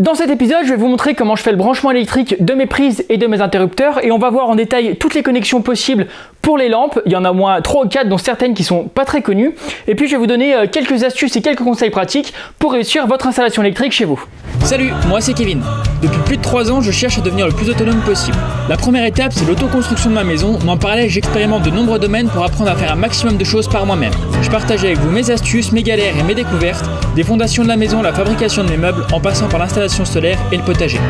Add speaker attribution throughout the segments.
Speaker 1: Dans cet épisode, je vais vous montrer comment je fais le branchement électrique de mes prises et de mes interrupteurs et on va voir en détail toutes les connexions possibles pour les lampes. Il y en a au moins 3 ou 4 dont certaines qui sont pas très connues. Et puis je vais vous donner quelques astuces et quelques conseils pratiques pour réussir votre installation électrique chez vous.
Speaker 2: Salut, moi c'est Kevin. Depuis plus de 3 ans, je cherche à devenir le plus autonome possible. La première étape, c'est l'autoconstruction de ma maison, mais en parallèle, j'expérimente de nombreux domaines pour apprendre à faire un maximum de choses par moi-même. Je partage avec vous mes astuces, mes galères et mes découvertes, des fondations de la maison, la fabrication de mes meubles, en passant par l'installation solaire et le potager.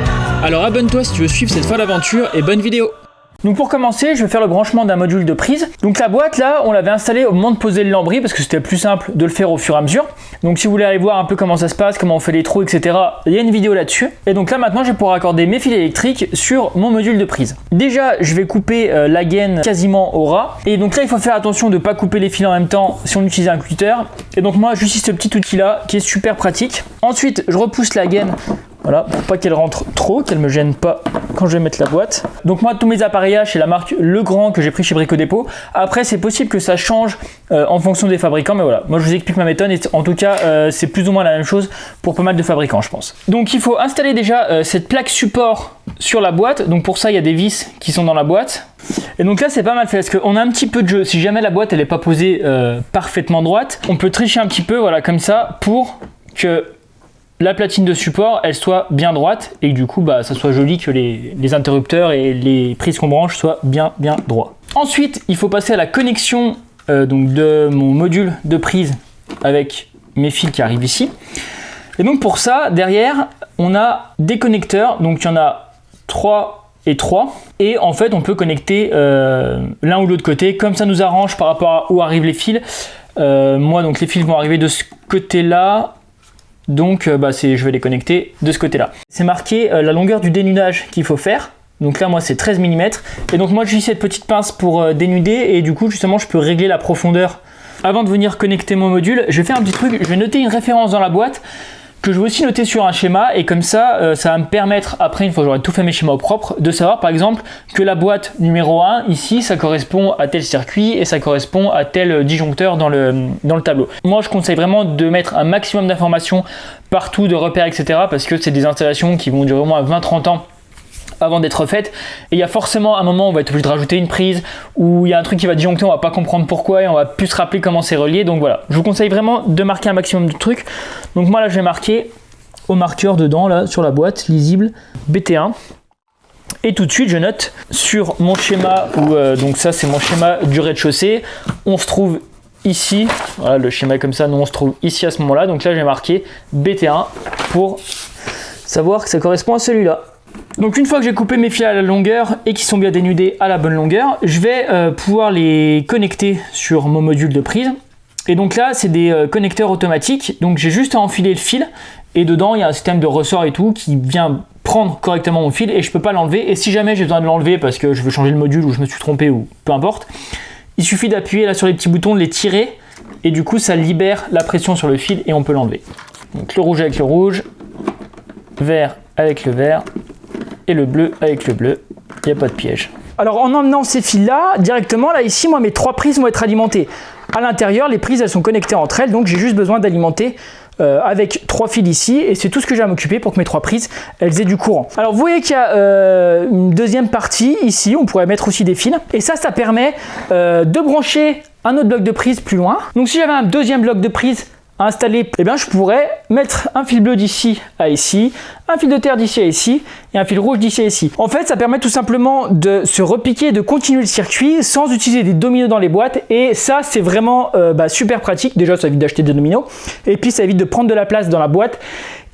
Speaker 2: Alors abonne-toi si tu veux suivre cette folle aventure et bonne vidéo.
Speaker 1: Donc pour commencer, je vais faire le branchement d'un module de prise. Donc la boîte là, on l'avait installée au moment de poser le lambris parce que c'était plus simple de le faire au fur et à mesure. Donc si vous voulez aller voir un peu comment ça se passe, comment on fait les trous, etc., il y a une vidéo là-dessus. Et donc là maintenant, je vais pouvoir accorder mes fils électriques sur mon module de prise. Déjà, je vais couper la gaine quasiment au ras. Et donc là, il faut faire attention de ne pas couper les fils en même temps si on utilise un cutter. Et donc moi, j'utilise ce petit outil là qui est super pratique. Ensuite, je repousse la gaine. Voilà, pour pas qu'elle rentre trop, qu'elle me gêne pas quand je vais mettre la boîte. Donc moi, tous mes appareillages, c'est la marque Legrand que j'ai pris chez Brico Dépôt. Après, c'est possible que ça change en fonction des fabricants, mais voilà. Moi, je vous explique ma méthode et en tout cas, c'est plus ou moins la même chose pour pas mal de fabricants, je pense. Donc, il faut installer déjà cette plaque support sur la boîte. Donc pour ça, il y a des vis qui sont dans la boîte. Et donc là, c'est pas mal fait parce qu'on a un petit peu de jeu. Si jamais la boîte, elle est pas posée parfaitement droite, on peut tricher un petit peu, voilà, comme ça, pour que la platine de support, elle soit bien droite et que du coup, ça soit joli, que les interrupteurs et les prises qu'on branche soient bien droits. Ensuite, il faut passer à la connexion donc de mon module de prise avec mes fils qui arrivent ici. Et donc pour ça, derrière, on a des connecteurs. Donc il y en a 3 et 3. Et en fait, on peut connecter l'un ou l'autre côté, comme ça nous arrange par rapport à où arrivent les fils. Moi, donc les fils vont arriver de ce côté-là. Donc je vais les connecter de ce côté-là. C'est marqué la longueur du dénudage qu'il faut faire. Donc là, moi, c'est 13 mm. Et donc moi, j'utilise cette petite pince pour dénuder. Et du coup, justement, je peux régler la profondeur. Avant de venir connecter mon module, je vais faire un petit truc. Je vais noter une référence dans la boîte que je vais aussi noter sur un schéma. Et comme ça, ça va me permettre, après, une fois que j'aurai tout fait mes schémas au propre, de savoir, par exemple, que la boîte numéro 1, ici, ça correspond à tel circuit et ça correspond à tel disjoncteur dans le tableau. Moi, je conseille vraiment de mettre un maximum d'informations partout, de repères, etc. parce que c'est des installations qui vont durer au moins 20-30 ans avant d'être faites. Et il y a forcément un moment où on va être obligé de rajouter une prise, où il y a un truc qui va disjoncter, on va pas comprendre pourquoi et on va plus se rappeler comment c'est relié. Donc voilà, je vous conseille vraiment de marquer un maximum de trucs. Donc moi là, je vais marquer au marqueur dedans, là, sur la boîte, lisible, BT1. Et tout de suite, je note sur mon schéma, donc ça c'est mon schéma du rez-de-chaussée, on se trouve ici, voilà, le schéma est comme ça, nous on se trouve ici à ce moment-là. Donc là, j'ai marqué BT1 pour savoir que ça correspond à celui-là. Donc une fois que j'ai coupé mes fils à la longueur et qu'ils sont bien dénudés à la bonne longueur, je vais pouvoir les connecter sur mon module de prise. Et donc là, c'est des connecteurs automatiques. Donc j'ai juste à enfiler le fil et dedans, il y a un système de ressort et tout qui vient prendre correctement mon fil et je peux pas l'enlever. Et si jamais j'ai besoin de l'enlever parce que je veux changer le module ou je me suis trompé ou peu importe, il suffit d'appuyer là sur les petits boutons, de les tirer et du coup, ça libère la pression sur le fil et on peut l'enlever. Donc le rouge avec le rouge, vert avec le vert et le bleu avec le bleu, il n'y a pas de piège. Alors en emmenant ces fils-là, directement, là ici, moi mes 3 prises vont être alimentées. À l'intérieur, les prises, elles sont connectées entre elles, donc j'ai juste besoin d'alimenter avec 3 fils ici, et c'est tout ce que j'ai à m'occuper pour que mes 3 prises, elles aient du courant. Alors vous voyez qu'il y a une deuxième partie ici, on pourrait mettre aussi des fils, et ça permet de brancher un autre bloc de prise plus loin. Donc si j'avais un deuxième bloc de prise à installer, je pourrais mettre un fil bleu d'ici à ici, un fil de terre d'ici à ici et un fil rouge d'ici à ici. En fait, ça permet tout simplement de se repiquer, de continuer le circuit sans utiliser des dominos dans les boîtes et ça, c'est vraiment super pratique. Déjà, ça évite d'acheter des dominos et puis ça évite de prendre de la place dans la boîte.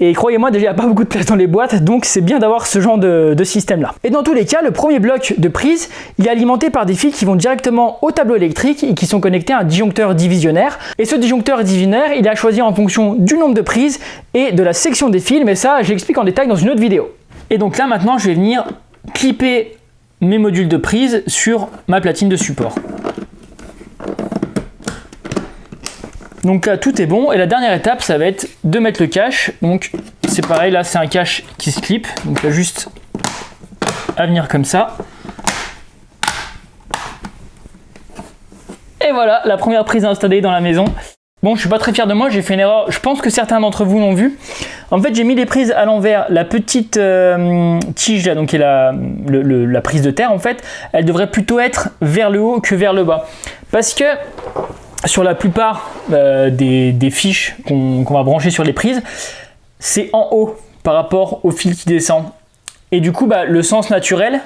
Speaker 1: Et croyez-moi, déjà, il n'y a pas beaucoup de place dans les boîtes, donc c'est bien d'avoir ce genre de système-là. Et dans tous les cas, le premier bloc de prise, il est alimenté par des fils qui vont directement au tableau électrique et qui sont connectés à un disjoncteur divisionnaire. Et ce disjoncteur divisionnaire, il est à choisir en fonction du nombre de prises et de la section des fils, mais ça, je l'explique en détail dans une autre vidéo. Et donc là, maintenant, je vais venir clipper mes modules de prise sur ma platine de support. Donc là, tout est bon. Et la dernière étape, ça va être de mettre le cache. Donc c'est pareil, là, c'est un cache qui se clip. Donc là, juste à venir comme ça. Et voilà, la première prise installée dans la maison. Bon, je suis pas très fier de moi, j'ai fait une erreur, je pense que certains d'entre vous l'ont vu. En fait, j'ai mis les prises à l'envers. La petite tige là, donc qui est la prise de terre en fait, elle devrait plutôt être vers le haut que vers le bas. Parce que sur la plupart des fiches qu'on va brancher sur les prises, c'est en haut par rapport au fil qui descend. Et du coup, le sens naturel,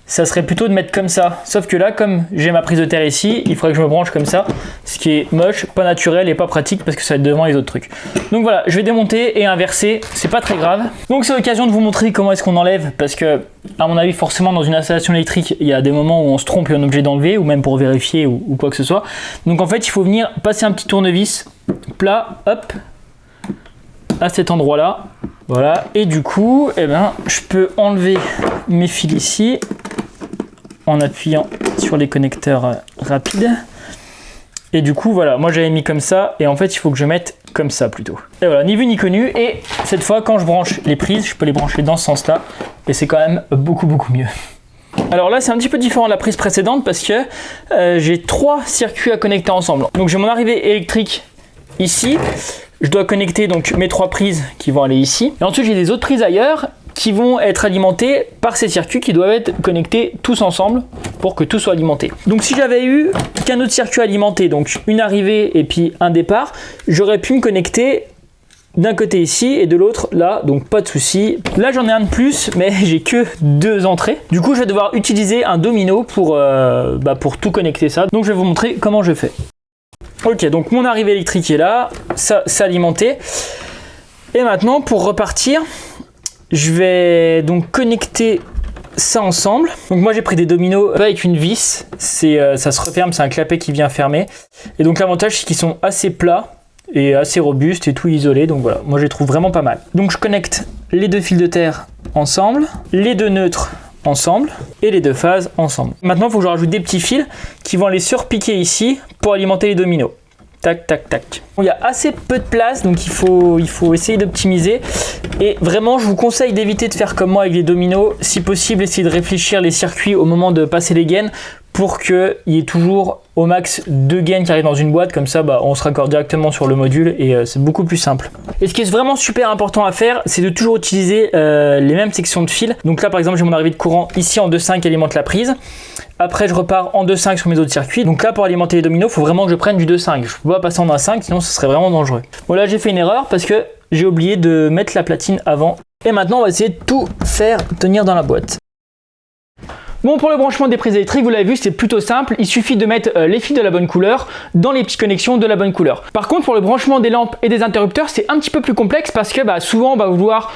Speaker 1: ça serait plutôt de mettre comme ça. Sauf que là, comme j'ai ma prise de terre ici, il faudrait que je me branche comme ça, ce qui est moche, pas naturel et pas pratique parce que ça va être devant les autres trucs. Donc voilà, je vais démonter et inverser, c'est pas très grave. Donc c'est l'occasion de vous montrer comment est-ce qu'on enlève, parce que à mon avis, forcément dans une installation électrique, il y a des moments où on se trompe et on est obligé d'enlever, ou même pour vérifier ou quoi que ce soit. Donc en fait, il faut venir passer un petit tournevis plat, hop, à cet endroit-là. Voilà, et du coup, je peux enlever mes fils ici en appuyant sur les connecteurs rapides. Et du coup, voilà, moi j'avais mis comme ça, et en fait, il faut que je mette comme ça plutôt. Et voilà, ni vu ni connu, et cette fois, quand je branche les prises, je peux les brancher dans ce sens-là, et c'est quand même beaucoup mieux. Alors là, c'est un petit peu différent de la prise précédente, parce que j'ai 3 circuits à connecter ensemble. Donc j'ai mon arrivée électrique ici. Je dois connecter donc mes 3 prises qui vont aller ici. Et ensuite, j'ai des autres prises ailleurs qui vont être alimentées par ces circuits qui doivent être connectés tous ensemble pour que tout soit alimenté. Donc si j'avais eu qu'un autre circuit alimenté, donc une arrivée et puis un départ, j'aurais pu me connecter d'un côté ici et de l'autre là, donc pas de souci. Là j'en ai un de plus, mais j'ai que 2 entrées. Du coup je vais devoir utiliser un domino pour tout connecter ça. Donc je vais vous montrer comment je fais. Ok, donc mon arrivée électrique est là, ça c'est alimenté. Et maintenant pour repartir, je vais donc connecter ça ensemble. Donc moi j'ai pris des dominos avec une vis, ça se referme, c'est un clapet qui vient fermer. Et donc l'avantage c'est qu'ils sont assez plats et assez robustes et tout isolé. Donc voilà, moi je les trouve vraiment pas mal. Donc je connecte les 2 fils de terre ensemble, les 2 neutres ensemble et les 2 phases ensemble. Maintenant il faut que je rajoute des petits fils qui vont les surpiquer ici pour alimenter les dominos. Tac, tac, tac. Il y a assez peu de place, donc il faut essayer d'optimiser. Et vraiment, je vous conseille d'éviter de faire comme moi avec les dominos. Si possible, essayez de réfléchir les circuits au moment de passer les gaines pour qu'il y ait toujours au max 2 gaines qui arrivent dans une boîte. Comme ça, on se raccorde directement sur le module et c'est beaucoup plus simple. Et ce qui est vraiment super important à faire, c'est de toujours utiliser les mêmes sections de fil. Donc là, par exemple, j'ai mon arrivée de courant ici en 2.5 qui alimente la prise. Après, je repars en 2.5 sur mes autres circuits. Donc là, pour alimenter les dominos, il faut vraiment que je prenne du 2.5. Je ne peux pas passer en 1.5, sinon ce serait vraiment dangereux. Bon, là, j'ai fait une erreur parce que j'ai oublié de mettre la platine avant. Et maintenant, on va essayer de tout faire tenir dans la boîte. Bon, pour le branchement des prises électriques, vous l'avez vu, c'est plutôt simple. Il suffit de mettre les fils de la bonne couleur dans les petites connexions de la bonne couleur. Par contre, pour le branchement des lampes et des interrupteurs, c'est un petit peu plus complexe parce que souvent, on va vouloir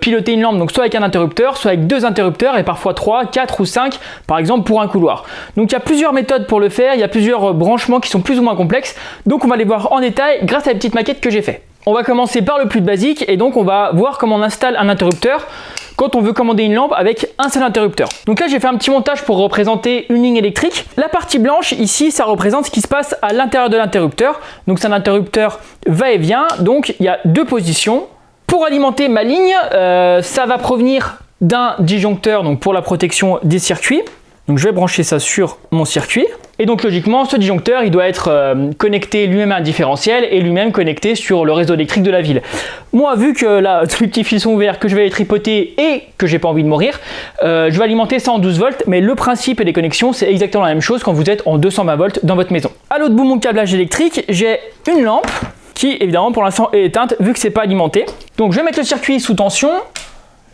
Speaker 1: piloter une lampe, donc soit avec un interrupteur, soit avec 2 interrupteurs et parfois 3, 4 ou 5, par exemple pour un couloir. Donc il y a plusieurs méthodes pour le faire, il y a plusieurs branchements qui sont plus ou moins complexes. Donc on va les voir en détail grâce à la petite maquette que j'ai fait. On va commencer par le plus basique et donc on va voir comment on installe un interrupteur quand on veut commander une lampe avec un seul interrupteur. Donc là j'ai fait un petit montage pour représenter une ligne électrique. La partie blanche ici, ça représente ce qui se passe à l'intérieur de l'interrupteur. Donc c'est un interrupteur va-et-vient, donc il y a 2 positions. Pour alimenter ma ligne, ça va provenir d'un disjoncteur donc pour la protection des circuits. Donc je vais brancher ça sur mon circuit. Et donc logiquement, ce disjoncteur, il doit être connecté lui-même à un différentiel et lui-même connecté sur le réseau électrique de la ville. Moi, vu que là, tous les petits fils sont ouverts, que je vais les tripoter et que j'ai pas envie de mourir, je vais alimenter ça en 12 volts, mais le principe et les connexions, c'est exactement la même chose quand vous êtes en 220 volts dans votre maison. À l'autre bout de mon câblage électrique, j'ai une lampe qui, évidemment, pour l'instant est éteinte vu que c'est pas alimenté. Donc je vais mettre le circuit sous tension.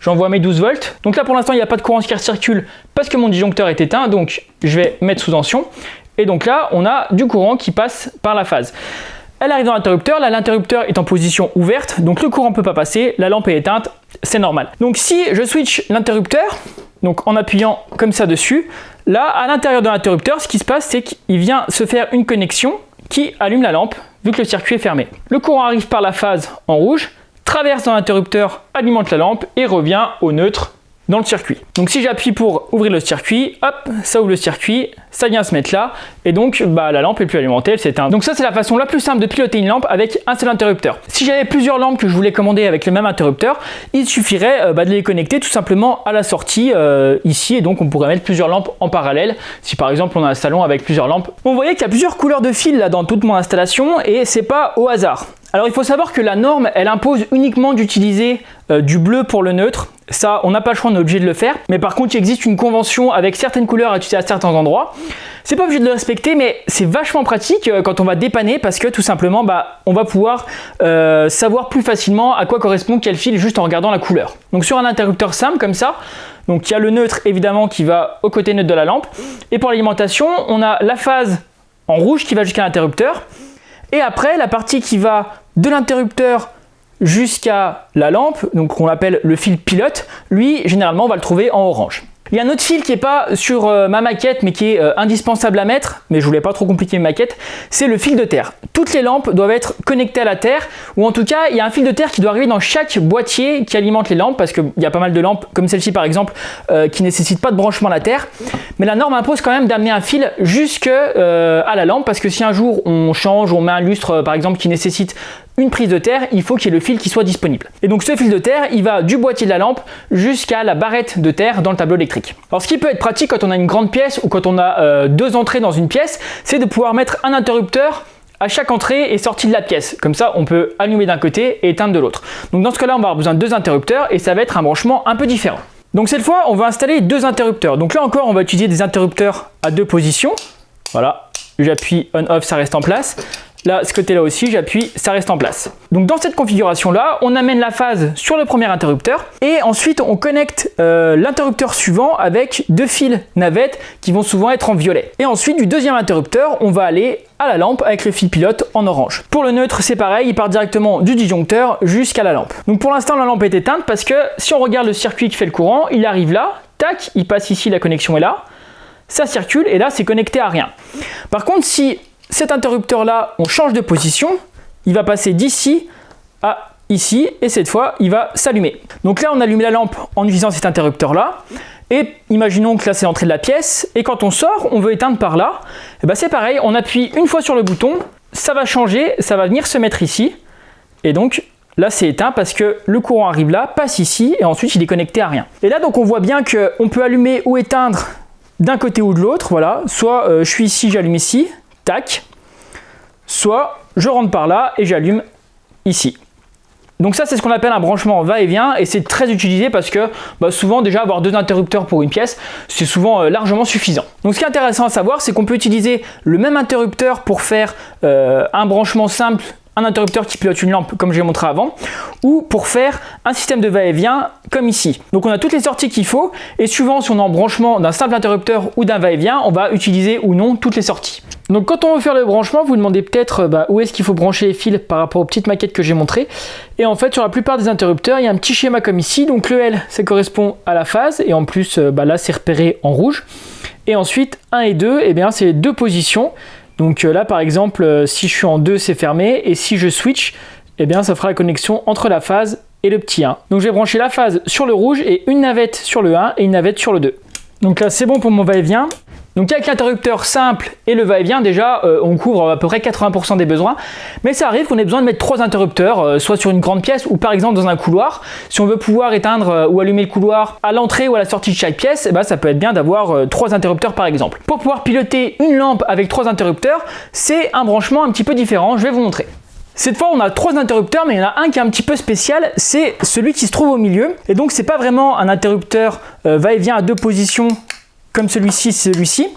Speaker 1: J'envoie mes 12 volts. Donc là, pour l'instant, il n'y a pas de courant qui circule parce que mon disjoncteur est éteint. Donc, je vais mettre sous tension. Et donc là, on a du courant qui passe par la phase. Elle arrive dans l'interrupteur. Là, l'interrupteur est en position ouverte. Donc, le courant ne peut pas passer. La lampe est éteinte. C'est normal. Donc, si je switch l'interrupteur, donc en appuyant comme ça dessus, là, à l'intérieur de l'interrupteur, ce qui se passe, c'est qu'il vient se faire une connexion qui allume la lampe vu que le circuit est fermé. Le courant arrive par la phase en rouge, traverse dans l'interrupteur, alimente la lampe et revient au neutre dans le circuit. Donc si j'appuie pour ouvrir le circuit, hop, ça ouvre le circuit, ça vient se mettre là, et donc la lampe est plus alimentée, elle s'éteint. Donc ça c'est la façon la plus simple de piloter une lampe avec un seul interrupteur. Si j'avais plusieurs lampes que je voulais commander avec le même interrupteur, il suffirait de les connecter tout simplement à la sortie ici, et donc on pourrait mettre plusieurs lampes en parallèle, si par exemple on a un salon avec plusieurs lampes. Vous voyez qu'il y a plusieurs couleurs de fil là dans toute mon installation, et c'est pas au hasard. Alors il faut savoir que la norme, elle impose uniquement d'utiliser du bleu pour le neutre. Ça, on n'a pas le choix, on est obligé de le faire. Mais par contre, il existe une convention avec certaines couleurs à utiliser à certains endroits. C'est pas obligé de le respecter, mais c'est vachement pratique quand on va dépanner parce que tout simplement, on va pouvoir savoir plus facilement à quoi correspond quel fil juste en regardant la couleur. Donc sur un interrupteur simple comme ça, donc il y a le neutre évidemment qui va au côté neutre de la lampe. Et pour l'alimentation, on a la phase en rouge qui va jusqu'à l'interrupteur. Et après, la partie qui va de l'interrupteur jusqu'à la lampe, donc on l'appelle le fil pilote, lui, généralement, on va le trouver en orange. Il y a un autre fil qui n'est pas sur ma maquette, mais qui est indispensable à mettre, mais je voulais pas trop compliquer ma maquette, c'est le fil de terre. Toutes les lampes doivent être connectées à la terre, ou en tout cas, il y a un fil de terre qui doit arriver dans chaque boîtier qui alimente les lampes, parce qu'il y a pas mal de lampes, comme celle-ci par exemple, qui ne nécessitent pas de branchement à la terre. Mais la norme impose quand même d'amener un fil jusque à la lampe, parce que si un jour on change, on met un lustre par exemple qui nécessite une prise de terre, il faut qu'il y ait le fil qui soit disponible. Et donc ce fil de terre, il va du boîtier de la lampe jusqu'à la barrette de terre dans le tableau électrique. Alors ce qui peut être pratique quand on a une grande pièce ou quand on a deux entrées dans une pièce, c'est de pouvoir mettre un interrupteur à chaque entrée et sortie de la pièce. Comme ça, on peut allumer d'un côté et éteindre de l'autre. Donc dans ce cas-là, on va avoir besoin de deux interrupteurs et ça va être un branchement un peu différent. Donc cette fois, on va installer deux interrupteurs. Donc là encore, on va utiliser des interrupteurs à deux positions. Voilà, j'appuie on-off, ça reste en place. Là, ce côté-là aussi, j'appuie, ça reste en place. Donc dans cette configuration-là, on amène la phase sur le premier interrupteur et ensuite on connecte l'interrupteur suivant avec deux fils navettes qui vont souvent être en violet. Et ensuite du deuxième interrupteur, on va aller à la lampe avec le fil pilote en orange. Pour le neutre, c'est pareil, il part directement du disjoncteur jusqu'à la lampe. Donc pour l'instant, la lampe est éteinte parce que si on regarde le circuit qui fait le courant, il arrive là, tac, il passe ici, la connexion est là, ça circule et là c'est connecté à rien. Par contre, si cet interrupteur-là, on change de position, il va passer d'ici à ici, et cette fois, il va s'allumer. Donc là, on allume la lampe en utilisant cet interrupteur-là, et imaginons que là, c'est l'entrée de la pièce, et quand on sort, on veut éteindre par là, et c'est pareil, on appuie une fois sur le bouton, ça va changer, ça va venir se mettre ici, et donc là, c'est éteint parce que le courant arrive là, passe ici, et ensuite, il est connecté à rien. Et là, donc, on voit bien qu'on peut allumer ou éteindre d'un côté ou de l'autre, voilà, soit je suis ici, j'allume ici, tac, soit je rentre par là et j'allume ici. Donc ça c'est ce qu'on appelle un branchement va-et-vient et c'est très utilisé parce que souvent déjà avoir deux interrupteurs pour une pièce c'est souvent largement suffisant. Donc ce qui est intéressant à savoir c'est qu'on peut utiliser le même interrupteur pour faire un branchement simple, un interrupteur qui pilote une lampe comme j'ai montré avant, ou pour faire un système de va-et-vient comme ici. Donc on a toutes les sorties qu'il faut et suivant si on est en branchement d'un simple interrupteur ou d'un va-et-vient, on va utiliser ou non toutes les sorties. Donc quand on veut faire le branchement, vous vous demandez peut-être où est-ce qu'il faut brancher les fils par rapport aux petites maquettes que j'ai montrées. Et en fait sur la plupart des interrupteurs, il y a un petit schéma comme ici. Donc le L ça correspond à la phase et en plus là c'est repéré en rouge. Et ensuite 1 et 2, c'est les deux positions. Donc là par exemple si je suis en 2 c'est fermé et si je switch ça fera la connexion entre la phase et le petit 1. Donc je vais brancher la phase sur le rouge et une navette sur le 1 et une navette sur le 2. Donc là c'est bon pour mon va-et-vient. Donc avec l'interrupteur simple et le va-et-vient déjà on couvre à peu près 80% des besoins. Mais ça arrive qu'on ait besoin de mettre 3 interrupteurs soit sur une grande pièce ou par exemple dans un couloir. Si on veut pouvoir éteindre ou allumer le couloir à l'entrée ou à la sortie de chaque pièce, ça peut être bien d'avoir 3 interrupteurs par exemple. Pour pouvoir piloter une lampe avec 3 interrupteurs, c'est un branchement un petit peu différent, je vais vous montrer. Cette fois on a 3 interrupteurs mais il y en a un qui est un petit peu spécial, c'est celui qui se trouve au milieu. Et donc c'est pas vraiment un interrupteur va-et-vient à 2 positions comme celui-ci.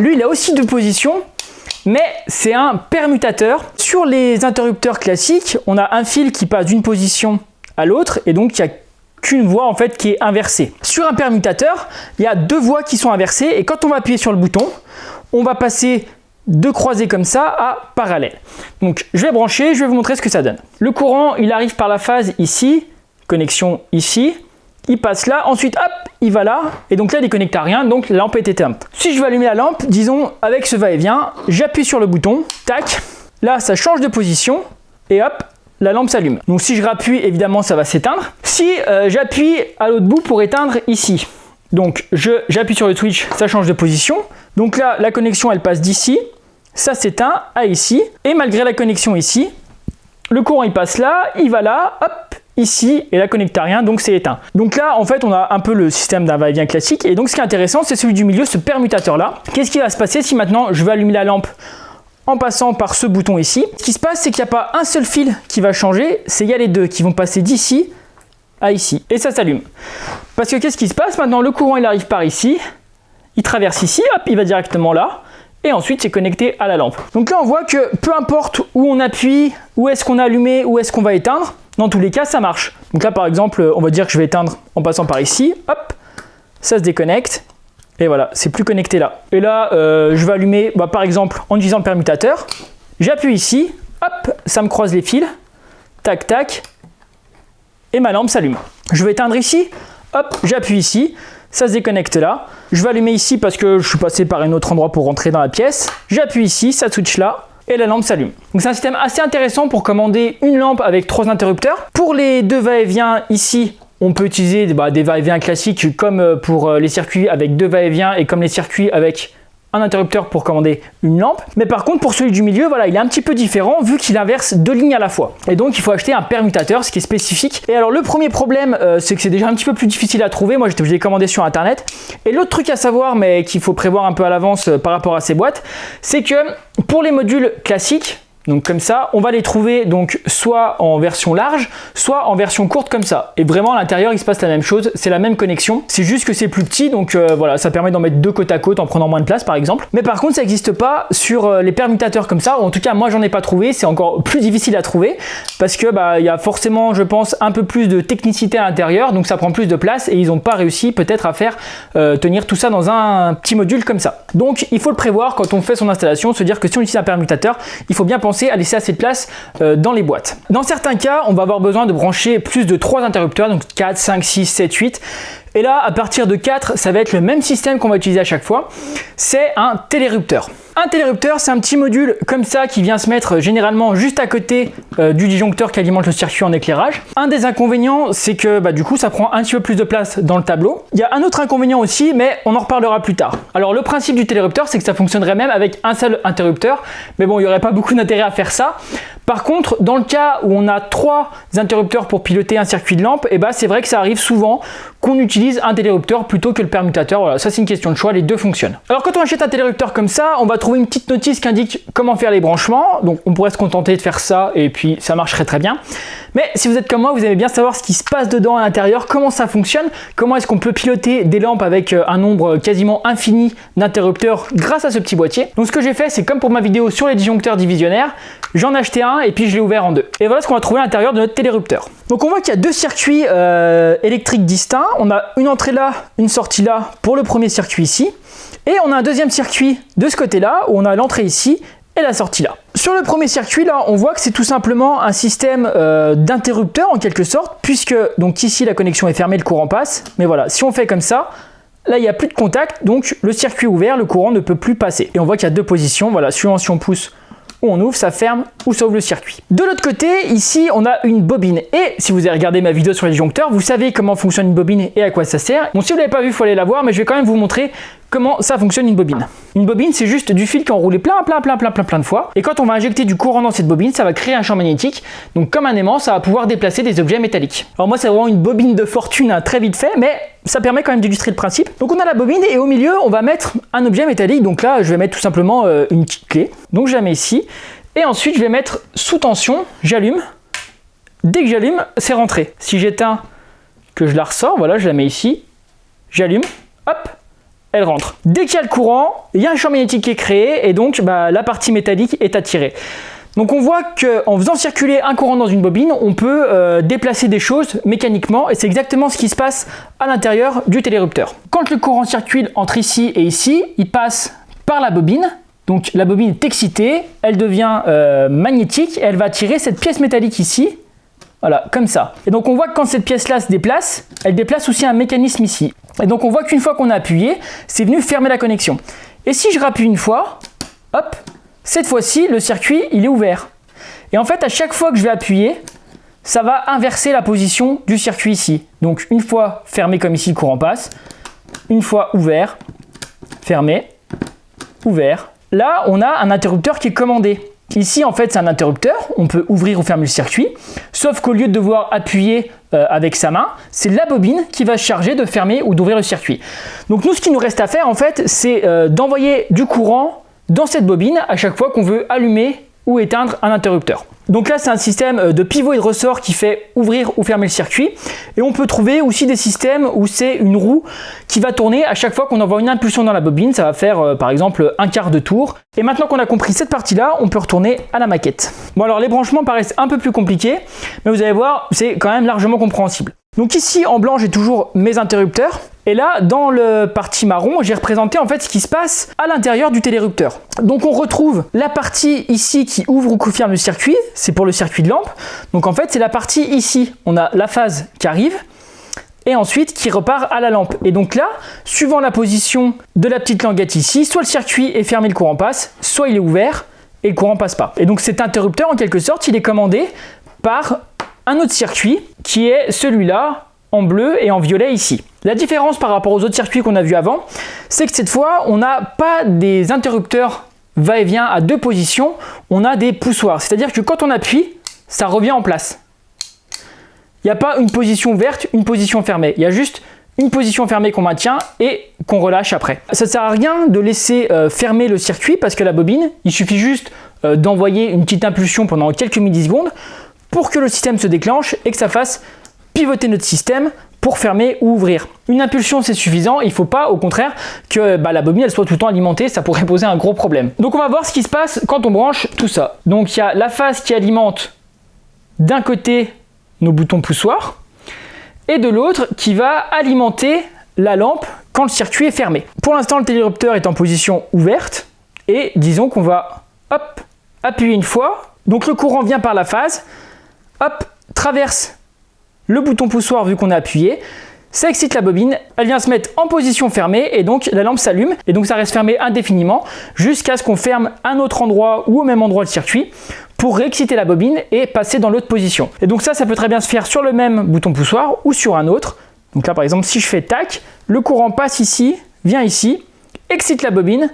Speaker 1: Lui il a aussi 2 positions mais c'est un permutateur. Sur les interrupteurs classiques on a un fil qui passe d'une position à l'autre et donc il n'y a qu'une voie en fait qui est inversée. Sur un permutateur il y a 2 voies qui sont inversées et quand on va appuyer sur le bouton on va passer de croisés comme ça à parallèle. Donc je vais brancher, je vais vous montrer ce que ça donne. Le courant il arrive par la phase ici, connexion ici, il passe là, ensuite hop, il va là, et donc là il est connecté à rien, donc la lampe est éteinte. Si je veux allumer la lampe, disons avec ce va-et-vient, j'appuie sur le bouton, tac, là ça change de position, et hop, la lampe s'allume. Donc si je rappuie, évidemment, ça va s'éteindre. Si j'appuie à l'autre bout pour éteindre ici, donc j'appuie sur le switch, ça change de position. Donc là, la connexion, elle passe d'ici, ça s'éteint à ici. Et malgré la connexion ici, le courant, il passe là, il va là, hop, ici, et là, connecte à rien, donc c'est éteint. Donc là, en fait, on a un peu le système d'un va-et-vient classique. Et donc, ce qui est intéressant, c'est celui du milieu, ce permutateur-là. Qu'est-ce qui va se passer si maintenant, je vais allumer la lampe en passant par ce bouton ici? Ce qui se passe, c'est qu'il n'y a pas un seul fil qui va changer, c'est il y a les deux qui vont passer d'ici à ici, et ça s'allume. Parce que qu'est-ce qui se passe? Maintenant, le courant, il arrive par ici, il traverse ici, hop, il va directement là, et ensuite c'est connecté à la lampe. Donc là, on voit que peu importe où on appuie, où est-ce qu'on a allumé, où est-ce qu'on va éteindre, dans tous les cas, ça marche. Donc là, par exemple, on va dire que je vais éteindre en passant par ici, hop, ça se déconnecte, et voilà, c'est plus connecté là. Et là, je vais allumer, par exemple, en utilisant le permutateur, j'appuie ici, hop, ça me croise les fils, tac, tac, et ma lampe s'allume. Je vais éteindre ici, hop, j'appuie ici, ça se déconnecte là. Je vais allumer ici parce que je suis passé par un autre endroit pour rentrer dans la pièce. J'appuie ici, ça switch là, et la lampe s'allume. Donc c'est un système assez intéressant pour commander une lampe avec 3 interrupteurs. Pour les deux va-et-vient ici, on peut utiliser des va-et-vient classiques comme pour les circuits avec 2 va-et-vient et comme les circuits avec un interrupteur pour commander une lampe. Mais par contre, pour celui du milieu, voilà, il est un petit peu différent vu qu'il inverse 2 lignes à la fois. Et donc, il faut acheter un permutateur, ce qui est spécifique. Et alors, le premier problème, c'est que c'est déjà un petit peu plus difficile à trouver. Moi, je l'ai commandé sur Internet. Et l'autre truc à savoir, mais qu'il faut prévoir un peu à l'avance par rapport à ces boîtes, c'est que pour les modules classiques, donc comme ça, on va les trouver donc soit en version large, soit en version courte comme ça. Et vraiment à l'intérieur, il se passe la même chose, c'est la même connexion. C'est juste que c'est plus petit, donc voilà, ça permet d'en mettre 2 côte à côte en prenant moins de place par exemple. Mais par contre, ça n'existe pas sur les permutateurs comme ça, ou en tout cas moi j'en ai pas trouvé, c'est encore plus difficile à trouver parce que il y a forcément, je pense, un peu plus de technicité à l'intérieur, donc ça prend plus de place et ils n'ont pas réussi peut-être à faire tenir tout ça dans un petit module comme ça. Donc il faut le prévoir quand on fait son installation, se dire que si on utilise un permutateur, il faut bien penser à laisser assez de place dans les boîtes. Dans certains cas, on va avoir besoin de brancher plus de 3 interrupteurs, donc 4, 5, 6, 7, 8. Et là, à partir de 4, ça va être le même système qu'on va utiliser à chaque fois. C'est un télérupteur. Un télérupteur, c'est un petit module comme ça qui vient se mettre généralement juste à côté du disjoncteur qui alimente le circuit en éclairage. Un des inconvénients, c'est que du coup, ça prend un petit peu plus de place dans le tableau. Il y a un autre inconvénient aussi, mais on en reparlera plus tard. Alors, le principe du télérupteur, c'est que ça fonctionnerait même avec un seul interrupteur. Mais bon, il n'y aurait pas beaucoup d'intérêt à faire ça. Par contre, dans le cas où on a 3 interrupteurs pour piloter un circuit de lampe, c'est vrai que ça arrive souvent qu'on utilise un télérupteur plutôt que le permutateur. Voilà, ça c'est une question de choix, les deux fonctionnent. Alors quand on achète un télérupteur comme ça, on va trouver une petite notice qui indique comment faire les branchements. Donc on pourrait se contenter de faire ça et puis ça marcherait très bien. Mais si vous êtes comme moi, vous aimez bien savoir ce qui se passe dedans à l'intérieur, comment ça fonctionne, comment est-ce qu'on peut piloter des lampes avec un nombre quasiment infini d'interrupteurs grâce à ce petit boîtier. Donc ce que j'ai fait, c'est comme pour ma vidéo sur les disjoncteurs divisionnaires, j'en ai acheté un et puis je l'ai ouvert en 2. Et voilà ce qu'on va trouver à l'intérieur de notre télérupteur. Donc on voit qu'il y a 2 circuits électriques distincts. On a une entrée là, une sortie là pour le premier circuit ici. Et on a un deuxième circuit de ce côté-là où on a l'entrée ici et la sortie là. Sur le premier circuit là, on voit que c'est tout simplement un système d'interrupteur en quelque sorte, puisque donc ici la connexion est fermée, le courant passe. Mais voilà, si on fait comme ça, là il n'y a plus de contact, donc le circuit est ouvert, le courant ne peut plus passer. Et on voit qu'il y a 2 positions, voilà, suivant si on pousse ou on ouvre, ça ferme ou ça ouvre le circuit. De l'autre côté, ici, on a une bobine. Et si vous avez regardé ma vidéo sur les disjoncteurs, vous savez comment fonctionne une bobine et à quoi ça sert. Bon, si vous ne l'avez pas vu, il faut aller la voir, mais je vais quand même vous montrer comment ça fonctionne une bobine. Une bobine, c'est juste du fil qui est enroulé plein de fois. Et quand on va injecter du courant dans cette bobine, ça va créer un champ magnétique. Donc comme un aimant, ça va pouvoir déplacer des objets métalliques. Alors moi, c'est vraiment une bobine de fortune, hein, très vite fait, mais ça permet quand même d'illustrer le principe. Donc on a la bobine et au milieu, on va mettre un objet métallique. Donc là, je vais mettre tout simplement une petite clé. Donc je la mets ici. Et ensuite, je vais mettre sous tension, j'allume. Dès que j'allume, c'est rentré. Si j'éteins, que je la ressors, voilà, je la mets ici. J'allume, hop, elle rentre. Dès qu'il y a le courant, il y a un champ magnétique qui est créé et donc la partie métallique est attirée. Donc on voit qu'en faisant circuler un courant dans une bobine, on peut déplacer des choses mécaniquement et c'est exactement ce qui se passe à l'intérieur du télérupteur. Quand le courant circule entre ici et ici, il passe par la bobine. Donc la bobine est excitée, elle devient magnétique et elle va attirer cette pièce métallique ici, voilà, comme ça. Et donc on voit que quand cette pièce-là se déplace, elle déplace aussi un mécanisme ici. Et donc on voit qu'une fois qu'on a appuyé, c'est venu fermer la connexion. Et si je rappuie une fois, hop, cette fois-ci, le circuit, il est ouvert. Et en fait, à chaque fois que je vais appuyer, ça va inverser la position du circuit ici. Donc une fois fermé comme ici, le courant passe. Une fois ouvert, fermé, ouvert. Là, on a un interrupteur qui est commandé. Ici, en fait, c'est un interrupteur. On peut ouvrir ou fermer le circuit. Sauf qu'au lieu de devoir appuyer avec sa main, c'est la bobine qui va se charger de fermer ou d'ouvrir le circuit. Donc nous, ce qu'il nous reste à faire, en fait, c'est d'envoyer du courant dans cette bobine à chaque fois qu'on veut allumer ou éteindre un interrupteur. Donc là, c'est un système de pivot et de ressort qui fait ouvrir ou fermer le circuit. Et on peut trouver aussi des systèmes où c'est une roue qui va tourner à chaque fois qu'on envoie une impulsion dans la bobine. Ça va faire par exemple un quart de tour. Et maintenant qu'on a compris cette partie-là, on peut retourner à la maquette. Bon, alors les branchements paraissent un peu plus compliqués, mais vous allez voir, c'est quand même largement compréhensible. Donc ici, en blanc, j'ai toujours mes interrupteurs. Et là, dans le partie marron, j'ai représenté en fait ce qui se passe à l'intérieur du télérupteur. Donc on retrouve la partie ici qui ouvre ou ferme le circuit, c'est pour le circuit de lampe. Donc en fait, c'est la partie ici, on a la phase qui arrive et ensuite qui repart à la lampe. Et donc là, suivant la position de la petite languette ici, soit le circuit est fermé, le courant passe, soit il est ouvert et le courant passe pas. Et donc cet interrupteur, en quelque sorte, il est commandé par un autre circuit qui est celui-là en bleu et en violet ici. La différence par rapport aux autres circuits qu'on a vus avant, c'est que cette fois, on n'a pas des interrupteurs va-et-vient à deux positions, on a des poussoirs. C'est-à-dire que quand on appuie, ça revient en place. Il n'y a pas une position ouverte, une position fermée. Il y a juste une position fermée qu'on maintient et qu'on relâche après. Ça ne sert à rien de laisser fermer le circuit parce que la bobine, il suffit juste d'envoyer une petite impulsion pendant quelques millisecondes pour que le système se déclenche et que ça fasse pivoter notre système pour fermer ou ouvrir. Une impulsion, c'est suffisant. Il ne faut pas, au contraire, que la bobine elle soit tout le temps alimentée. Ça pourrait poser un gros problème. Donc on va voir ce qui se passe quand on branche tout ça. Donc il y a la phase qui alimente d'un côté nos boutons poussoirs et de l'autre qui va alimenter la lampe quand le circuit est fermé. Pour l'instant, le télérupteur est en position ouverte et disons qu'on va hop, appuyer une fois. Donc le courant vient par la phase, hop, traverse le bouton poussoir vu qu'on a appuyé, ça excite la bobine, elle vient se mettre en position fermée et donc la lampe s'allume et donc ça reste fermé indéfiniment jusqu'à ce qu'on ferme un autre endroit ou au même endroit le circuit pour réexciter la bobine et passer dans l'autre position. Et donc ça peut très bien se faire sur le même bouton poussoir ou sur un autre. Donc là par exemple si je fais tac, le courant passe ici, vient ici, excite la bobine,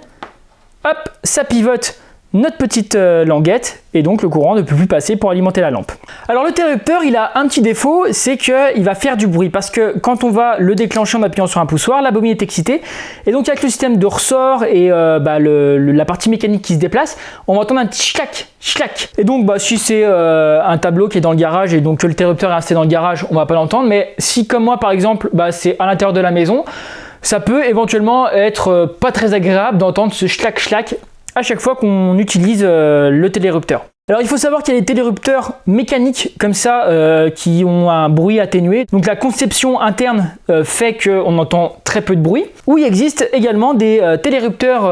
Speaker 1: hop, ça pivote notre petite languette et donc le courant ne peut plus passer pour alimenter la lampe. Alors le télérupteur il a un petit défaut, c'est qu'il va faire du bruit parce que quand on va le déclencher en appuyant sur un poussoir, la bobine est excitée et donc avec le système de ressort et la partie mécanique qui se déplace, on va entendre un petit schlac, schlac. Et donc si c'est un tableau qui est dans le garage et donc que le télérupteur est resté dans le garage, on va pas l'entendre, mais si comme moi par exemple c'est à l'intérieur de la maison, ça peut éventuellement être pas très agréable d'entendre ce schlac schlac à chaque fois qu'on utilise le télérupteur. Alors il faut savoir qu'il y a des télérupteurs mécaniques comme ça qui ont un bruit atténué. Donc la conception interne fait qu'on entend très peu de bruit. Ou il existe également des télérupteurs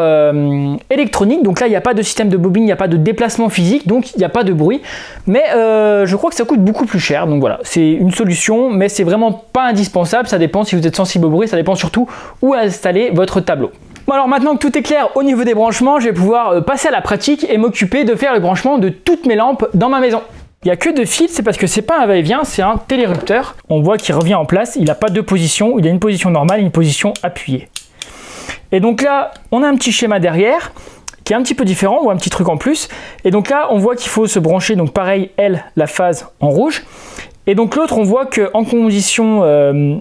Speaker 1: électroniques. Donc là il n'y a pas de système de bobine, il n'y a pas de déplacement physique, donc il n'y a pas de bruit. Mais je crois que ça coûte beaucoup plus cher. Donc voilà, c'est une solution, mais c'est vraiment pas indispensable. Ça dépend si vous êtes sensible au bruit, ça dépend surtout où installer votre tableau. Bon alors maintenant que tout est clair au niveau des branchements, je vais pouvoir passer à la pratique et m'occuper de faire le branchement de toutes mes lampes dans ma maison. Il n'y a que deux fils, c'est parce que c'est pas un va-et-vient, c'est un télérupteur. On voit qu'il revient en place, il n'a pas deux positions, il a une position normale et une position appuyée. Et donc là, on a un petit schéma derrière qui est un petit peu différent ou un petit truc en plus. Et donc là, on voit qu'il faut se brancher, donc pareil, la phase en rouge. Et donc l'autre, on voit qu'en condition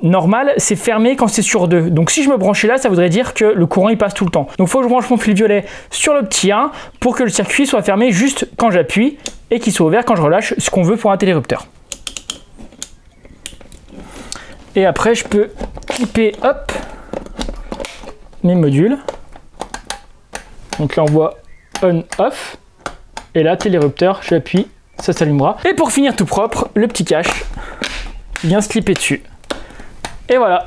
Speaker 1: normale, c'est fermé quand c'est sur 2. Donc si je me branchais là, ça voudrait dire que le courant il passe tout le temps. Donc il faut que je branche mon fil violet sur le petit 1 pour que le circuit soit fermé juste quand j'appuie et qu'il soit ouvert quand je relâche, ce qu'on veut pour un télérupteur. Et après, je peux clipper, hop, mes modules. Donc là, on voit on-off. Et là, télérupteur, j'appuie. Ça s'allumera. Et pour finir tout propre, le petit cache vient se clipper dessus. Et voilà.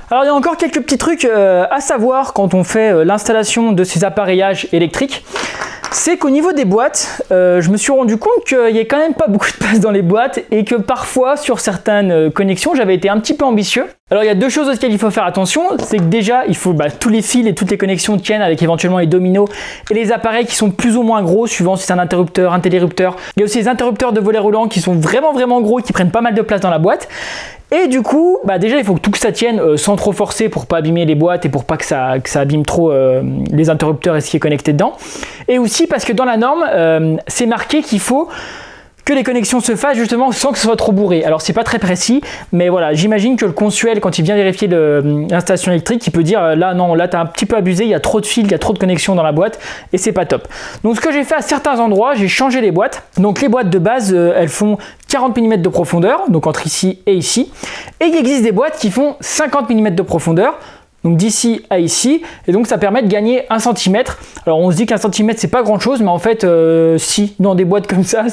Speaker 1: Alors il y a encore quelques petits trucs à savoir quand on fait l'installation de ces appareillages électriques. C'est qu'au niveau des boîtes, je me suis rendu compte qu'il n'y a quand même pas beaucoup de place dans les boîtes et que parfois sur certaines connexions j'avais été un petit peu ambitieux. Alors il y a deux choses auxquelles il faut faire attention, c'est que déjà il faut tous les fils et toutes les connexions tiennent avec éventuellement les dominos et les appareils qui sont plus ou moins gros suivant si c'est un interrupteur, un télérupteur. Il y a aussi les interrupteurs de volet roulant qui sont vraiment gros et qui prennent pas mal de place dans la boîte. Et du coup, déjà il faut que tout ça tienne sans trop forcer pour pas abîmer les boîtes et pour pas que ça abîme trop les interrupteurs et ce qui est connecté dedans. Et aussi parce que dans la norme, c'est marqué qu'il faut que les connexions se fassent justement sans que ce soit trop bourré. Alors c'est pas très précis, mais voilà, j'imagine que le consuel, quand il vient vérifier l'installation électrique, il peut dire là non, là t'as un petit peu abusé, il y a trop de fils, il y a trop de connexions dans la boîte et c'est pas top. Donc ce que j'ai fait à certains endroits, j'ai changé les boîtes. Donc les boîtes de base, elles font 40 mm de profondeur, donc entre ici et ici. Et il existe des boîtes qui font 50 mm de profondeur. Donc d'ici à ici, et donc ça permet de gagner 1 cm. Alors on se dit qu'un centimètre c'est pas grand chose, mais en fait si dans des boîtes comme ça,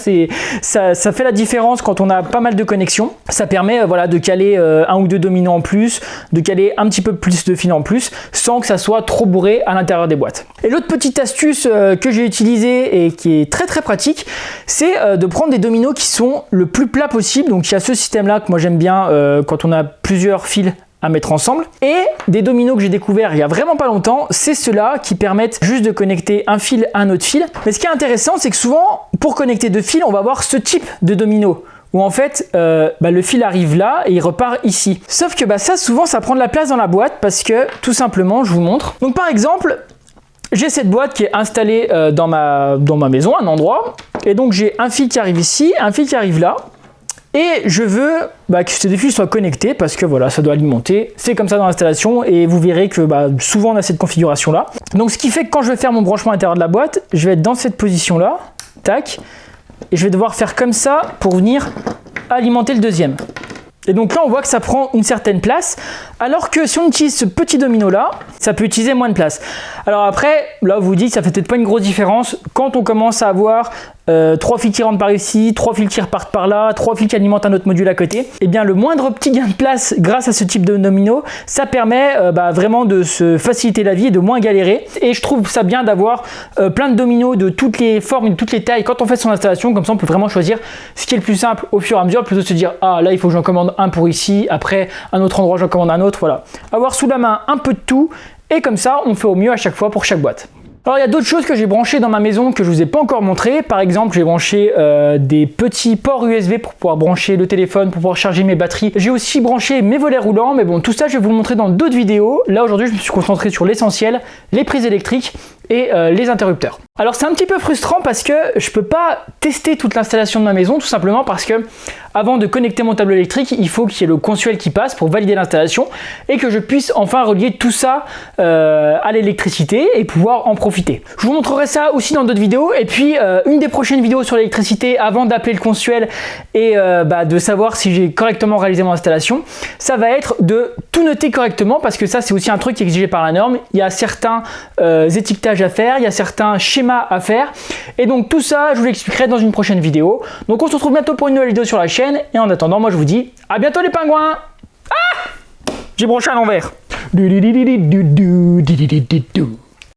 Speaker 1: ça fait la différence quand on a pas mal de connexions. Ça permet de caler un ou deux dominos en plus, de caler un petit peu plus de fils en plus, sans que ça soit trop bourré à l'intérieur des boîtes. Et l'autre petite astuce que j'ai utilisée et qui est très pratique, c'est de prendre des dominos qui sont le plus plat possible. Donc il y a ce système là que moi j'aime bien quand on a plusieurs fils à mettre ensemble, et des dominos que j'ai découvert il y a vraiment pas longtemps, c'est ceux-là qui permettent juste de connecter un fil à un autre fil. Mais ce qui est intéressant, c'est que souvent pour connecter deux fils on va avoir ce type de domino où en fait le fil arrive là et il repart ici. Sauf que ça souvent ça prend de la place dans la boîte parce que tout simplement, je vous montre. Donc par exemple, j'ai cette boîte qui est installée dans ma maison, un endroit, et donc j'ai un fil qui arrive ici, un fil qui arrive là. Et je veux que ces deux fils soient connectés parce que voilà, ça doit alimenter. C'est comme ça dans l'installation et vous verrez que souvent on a cette configuration là. Donc ce qui fait que quand je vais faire mon branchement à l'intérieur de la boîte, je vais être dans cette position là, tac, et je vais devoir faire comme ça pour venir alimenter le deuxième. Et donc là on voit que ça prend une certaine place, alors que si on utilise ce petit domino là, ça peut utiliser moins de place. Alors après, là vous vous dites, ça fait peut-être pas une grosse différence quand on commence à avoir 3 fils qui rentrent par ici, 3 fils qui repartent par là, 3 fils qui alimentent un autre module à côté. Et bien le moindre petit gain de place grâce à ce type de domino, ça permet vraiment de se faciliter la vie et de moins galérer. Et je trouve ça bien d'avoir plein de dominos de toutes les formes et de toutes les tailles quand on fait son installation, comme ça on peut vraiment choisir ce qui est le plus simple au fur et à mesure, plutôt que de se dire ah là il faut que j'en commande un pour ici, après un autre endroit j'en commande un autre, voilà. Avoir sous la main un peu de tout et comme ça on fait au mieux à chaque fois pour chaque boîte. Alors il y a d'autres choses que j'ai branchées dans ma maison que je vous ai pas encore montré. Par exemple, j'ai branché des petits ports USB pour pouvoir brancher le téléphone, pour pouvoir charger mes batteries. J'ai aussi branché mes volets roulants, mais bon, tout ça je vais vous le montrer dans d'autres vidéos. Là aujourd'hui je me suis concentré sur l'essentiel, les prises électriques et les interrupteurs. Alors c'est un petit peu frustrant parce que je peux pas tester toute l'installation de ma maison, tout simplement parce que avant de connecter mon tableau électrique, il faut qu'il y ait le consuel qui passe pour valider l'installation et que je puisse enfin relier tout ça à l'électricité et pouvoir en profiter. Je vous montrerai ça aussi dans d'autres vidéos, et puis une des prochaines vidéos sur l'électricité avant d'appeler le consuel et de savoir si j'ai correctement réalisé mon installation, ça va être de tout noter correctement parce que ça c'est aussi un truc qui est exigé par la norme. Il y a certains étiquetages à faire, il y a certains schémas à faire, et donc tout ça je vous l'expliquerai dans une prochaine vidéo. Donc on se retrouve bientôt pour une nouvelle vidéo sur la chaîne, et en attendant moi je vous dis à bientôt les pingouins. Ah, j'ai branché à l'envers.